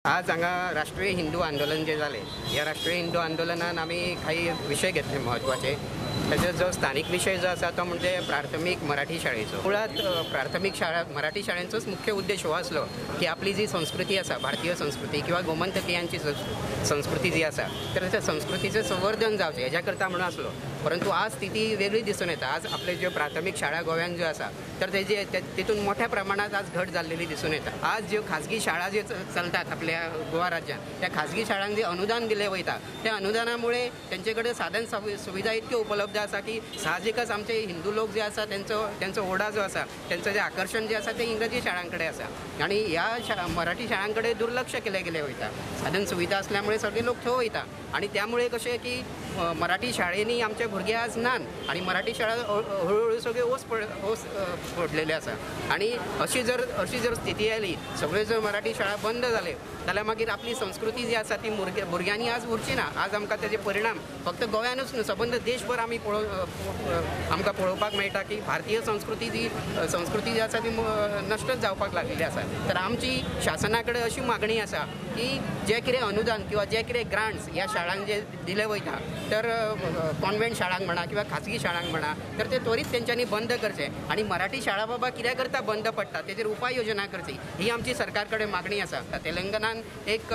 आज हांगा राष्ट्रीय हिंदू आंदोलन जे जालें ह्या राष्ट्रीय हिंदू आंदोलनान आमी काही विशय घेतले महत्वाचे। त्याचा जो स्थानिक विषय जो आसा तो म्हणजे प्राथमिक मराठी शाळेचो। मुळात प्राथमिक शाळा मराठी शाळेंचोच मुख्य उद्देश हो आसलो की आपली जी संस्कृती आसा, भारतीय संस्कृती किंवा गोमंतकीयांची संस्कृती जी आसा तर त्या संस्कृतीचे संवर्धन जावचें हेज्या करता म्हणून आसलो। परंतु आज स्थिती वेगळी दिसून येता। आज आपले जे प्राथमिक शाळा गोव्यान ज्यो आसा तर तेजे तितून मोठ्या प्रमाणात आज घट जाल्लेली दिसून येता। आज ज्यो खाजगी शाळा जे चलतात आपल्या गोवा राज्यात त्या खाजगी शाळांक जे अनुदान दिले वयता त्या अनुदानामुळे त्यांचे कडेन साधन सुविधा इतक्यो उपलब्ध आसा की साहजिकच आमचे हिंदू लोक जे आसा त्यांचो ओढा जो आसा त्यांचं जे आकर्षण जे आसा ते इंग्रजी शाळांकडे आसा आणि ह्या मराठी शाळांकडे दुर्लक्ष केले गेले वयता। साधन सुविधा असल्यामुळे सगळे लोक थंय वयता आणि त्यामुळे कशें की मराठी शाळेंनी आमचे भुरगे आज नान आणि मराठी शाळा हळूहळू सगळे ओस पडलेले आसा आणि अशी जर स्थिती आयली सगळे जर मराठी शाळा बंद जाले जाल्यार मागीर आपली संस्कृती जी आसा ती भुरग्यांनी आज उरची ना। आज आमकां तेजे परिणाम फक्त गोंयानूच न्हू सबंद देशभर आमकां पळोवपाक मेळटा की भारतीय संस्कृती जी आसा ती नश्टच जावपाक लागलेली आसा। तर आमची शासना कडेन अशी मागणी आसा की जे कितें अनुदान किंवा जे कितें ग्रांट्स ह्या शाळांक जे दिले वयता तर कॉन्व्हेंट शाळांक म्हणा किंवा खाजगी शाळांक म्हणा तर ते त्वरित तेंच्यांनी बंद करचे आणि मराठी शाळा बाबा कित्याक करता बंद पडटा तेजेर उपाय योजना करची ही आमची सरकार कडेन मागणी आसा। तेलंगणान एक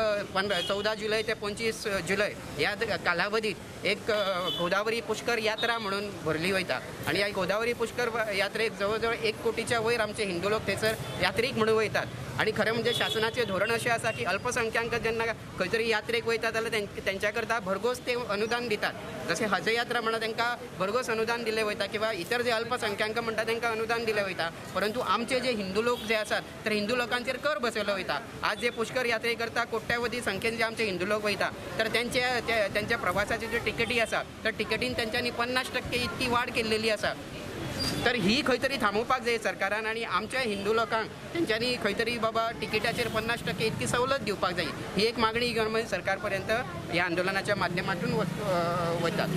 14 जुलय ते 25 जुलय ह्या कालावधीत एक गोदावरी पुष्कर यात्रा म्हणून भरली वयता आणि ह्या गोदावरी पुष्कर यात्रेक जवळ 1 कोटीच्या वयर आमचे हिंदू लोक थंयसर यात्रेक म्हणून वयतात आणि खरें म्हणजे शासनाचें धोरण अशें आसा की अल्पसंख्यांक जेन्ना खंय तरी यात्रेक वयता जाल्यार तेंच्या करता भरघोस ते अनुदान दितात। जशें हज यात्रा म्हणा तांकां भरघोस अनुदान दिलें वयता किंवा इतर जे अल्पसंख्यांक म्हणटा तांकां अनुदान दिलें वयता। परंतु आमचे जे हिंदू लोक जे आसात तर हिंदू लोकांचेर कर बसयलो वयता। आज जे पुष्कर यात्रे करता कोट्यावधी संख्येन जे आमचे हिंदू लोक वयता तर त्यांच्या प्रवासाची ज्यो तिकेटी आसा तर तिकेटीन तेंच्यांनी 50% इतकी वाड केल्लेली आसा। तर ही खंय तरी थांबोवपाक जाय सरकारान आणि आमच्या हिंदू लोकांक तेंच्यांनी खंय तरी बाबा तिकेटाचेर 50% इतकी सवलत दिवपाक जाय ही एक मागणी सरकार पर्यंत ह्या आंदोलनाच्या माध्यमातून वतात।